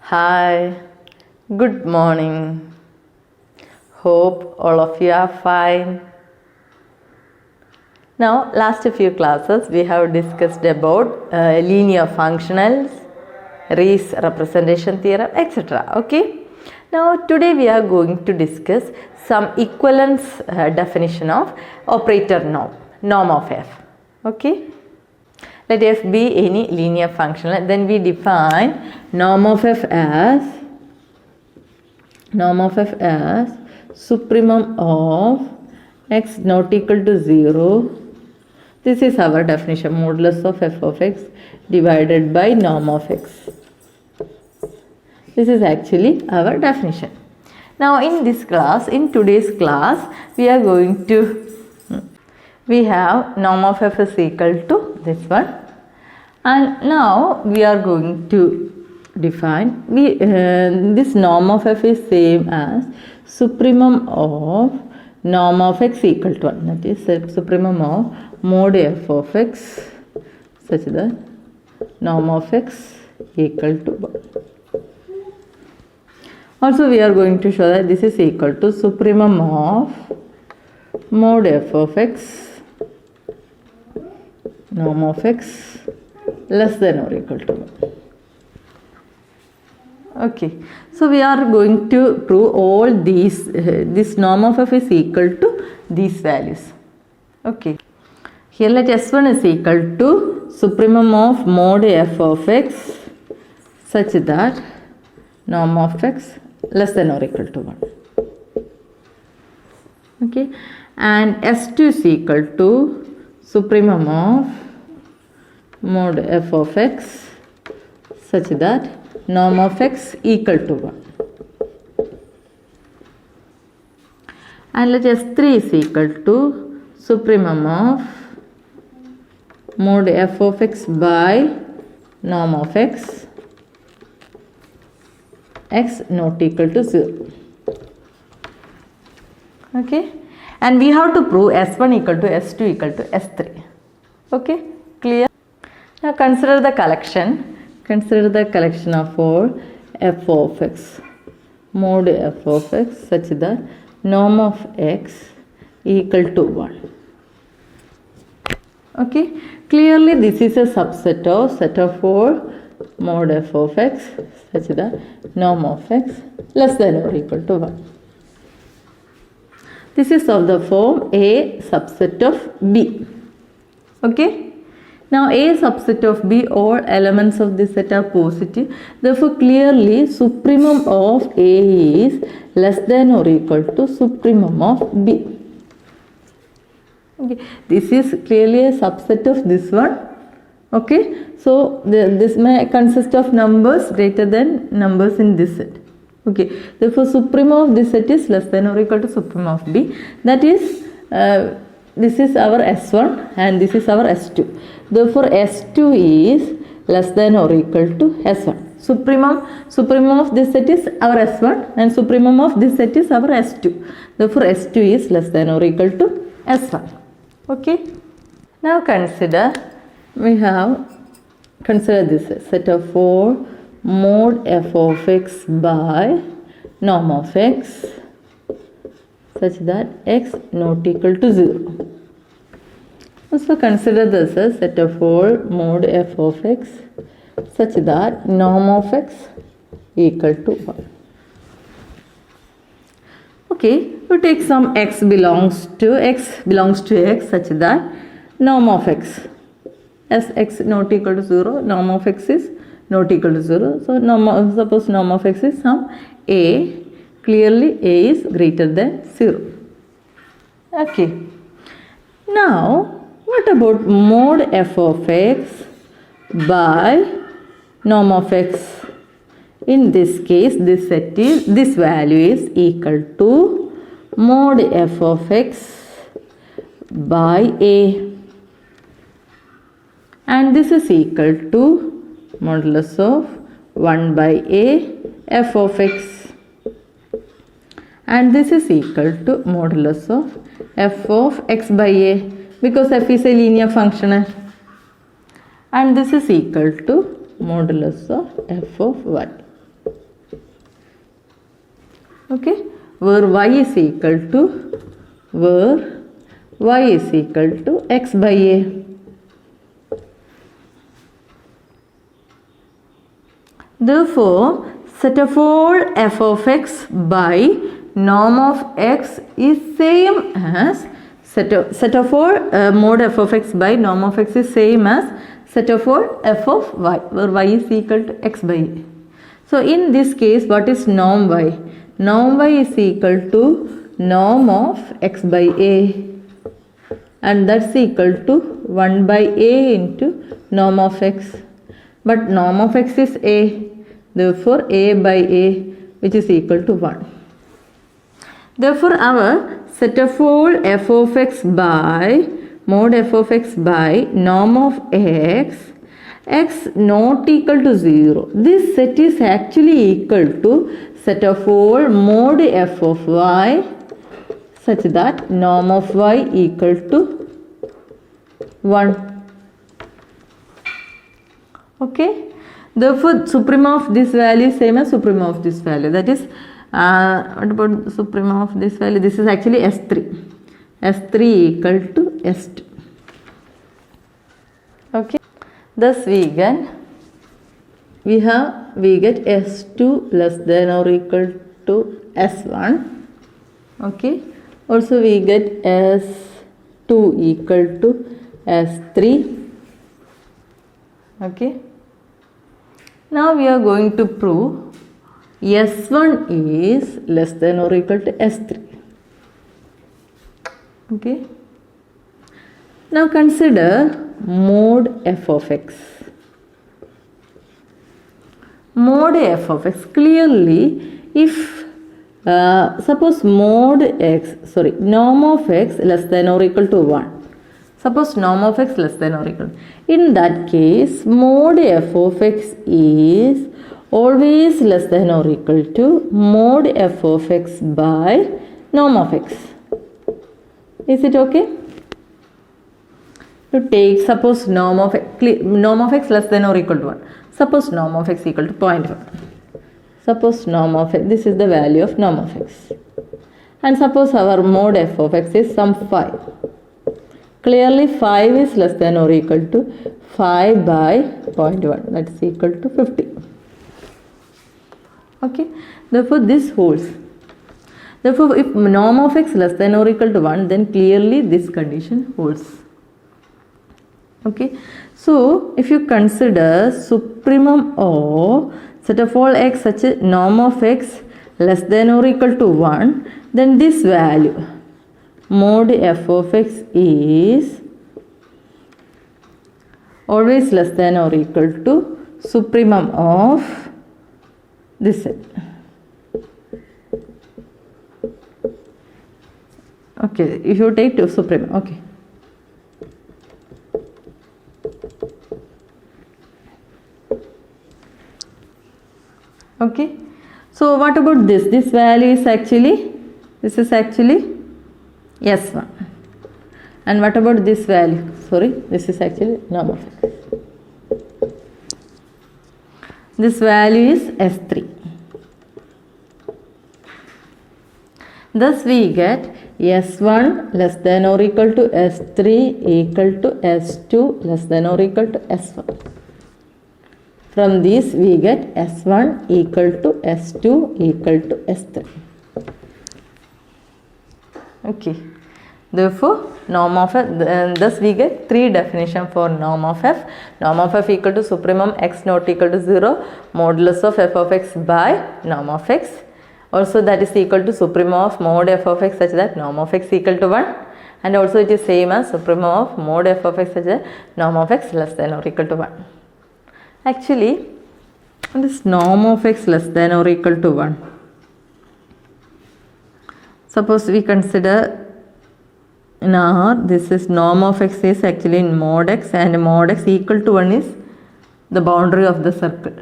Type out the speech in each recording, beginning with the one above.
Hi, good morning. Hope all of you are fine. Now, last few classes we have discussed about linear functionals, Rees representation theorem, etc. Okay. Now, today we are going to discuss some equivalence definition of operator norm of f. Okay. Let f be any linear functional. Then we define norm of f as supremum of x not equal to 0. This is our definition, modulus of f of x divided by norm of x. This is actually our definition. Now in today's class, we are going to we have norm of f is equal to this one, and now we are going to define this norm of f is same as supremum of norm of x equal to 1, that is supremum of mod f of x such that norm of x equal to 1. Also we are going to show that this is equal to supremum of mod f of x norm of x less than or equal to 1. Okay, so we are going to prove all these, this norm of f is equal to these values. Okay, here let S1 is equal to supremum of mod f of x such that norm of x less than or equal to 1. Okay, and S2 is equal to supremum of mod f of x such that norm of x equal to 1. And let S3 is equal to supremum of mod f of x by norm of x not equal to 0. Okay, and we have to prove S1 equal to S2 equal to S3. Okay, clear? Now consider the collection of all f of x mod f of x such that norm of x equal to 1. Okay, clearly this is a subset of set of all mod f of x such that norm of x less than or equal to 1. This is of the form A subset of B. Okay, now A subset of B, all elements of this set are positive. Therefore, clearly supremum of A is less than or equal to supremum of B. Okay, this is clearly a subset of this one. Okay, so this may consist of numbers greater than numbers in this set. Okay, therefore supremum of this set is less than or equal to supremum of B. That is, this is our S1 and this is our S2. Therefore S2 is less than or equal to S1. Supremum of this set is our S1 and supremum of this set is our S2. Therefore S2 is less than or equal to S1. Okay, now consider this set of 4 mod f of x by norm of x such that x not equal to 0. Also consider this as set of 4 mod f of x such that norm of x equal to 1. Okay, we take some x belongs to x such that norm of x as x not equal to 0, norm of x is not equal to 0. So suppose norm of x is some a, clearly a is greater than 0. Okay, now what about mod f of x by norm of x? In this case, this value is equal to mod f of x by a, and this is equal to modulus of 1 by a f of x, and this is equal to modulus of f of x by a, because f is a linear functional, and this is equal to modulus of f of y. Okay, where y is equal to x by a. Therefore, set of all f of x by norm of x is same as set of all mod f of x by norm of x is same as set of all f of y, where y is equal to x by a. So in this case, what is norm y? Norm y is equal to norm of x by a, and that's equal to 1 by a into norm of x. But norm of x is a, therefore a by a, which is equal to 1. Therefore our set of all f of x by mod f of x by norm of x not equal to 0. This set is actually equal to set of all mod f of y such that norm of y equal to 1. Okay, therefore suprema of this value is same as suprema of this value, that is what about suprema of this value? This is actually s3 equal to s2. Okay, thus we get s2 less than or equal to s1. Okay, also we get s2 equal to s3. Okay, now we are going to prove s1 is less than or equal to s3. Okay, now consider mod f of x. Mod f of x, clearly if suppose norm of x less than or equal to 1. Suppose norm of x less than or equal. In that case, mod f of x is always less than or equal to mod f of x by norm of x. Is it okay? To take, suppose norm of x less than or equal to 1. Suppose norm of x equal to 0.1. Suppose norm of x, this is the value of norm of x. And suppose our mod f of x is some 5. Clearly 5 is less than or equal to 5 by 0.1, that is equal to 50. Okay, therefore this holds. Therefore if norm of x less than or equal to 1, then clearly this condition holds. Okay, so if you consider supremum of set of all x such a norm of x less than or equal to 1, then this value mod f of x is always less than or equal to supremum of this set. Okay, if you take to supremum, okay. Okay, so what about this? This value is actually, this is actually s1. And what about this value? Sorry, this is actually norm of x. This value is s3. Thus we get s1 less than or equal to s3 equal to s2 less than or equal to s1. From this we get s1 equal to s2 equal to s3. Okay, therefore norm of f, thus we get 3 definition for norm of f. Norm of f equal to supremum x not equal to 0 modulus of f of x by norm of x. Also that is equal to supremum of mod f of x such that norm of x equal to 1, and also it is same as supremum of mod f of x such that norm of x less than or equal to 1. Actually this norm of x less than or equal to 1, suppose we consider in R, this is norm of x is actually in mod x, and mod x equal to 1 is the boundary of the circle.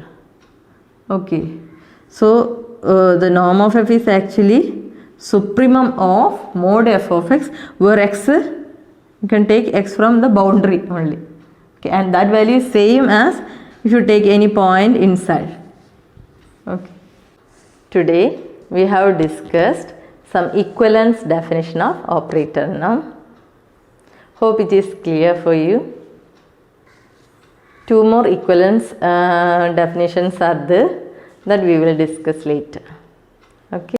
Okay, so the norm of f is actually supremum of mod f of x, where x, you can take x from the boundary only. Okay, and that value is same as if you take any point inside. Okay, today we have discussed some equivalence definition of operator now. Hope it is clear for you. Two more equivalence definitions are there that we will discuss later. Okay.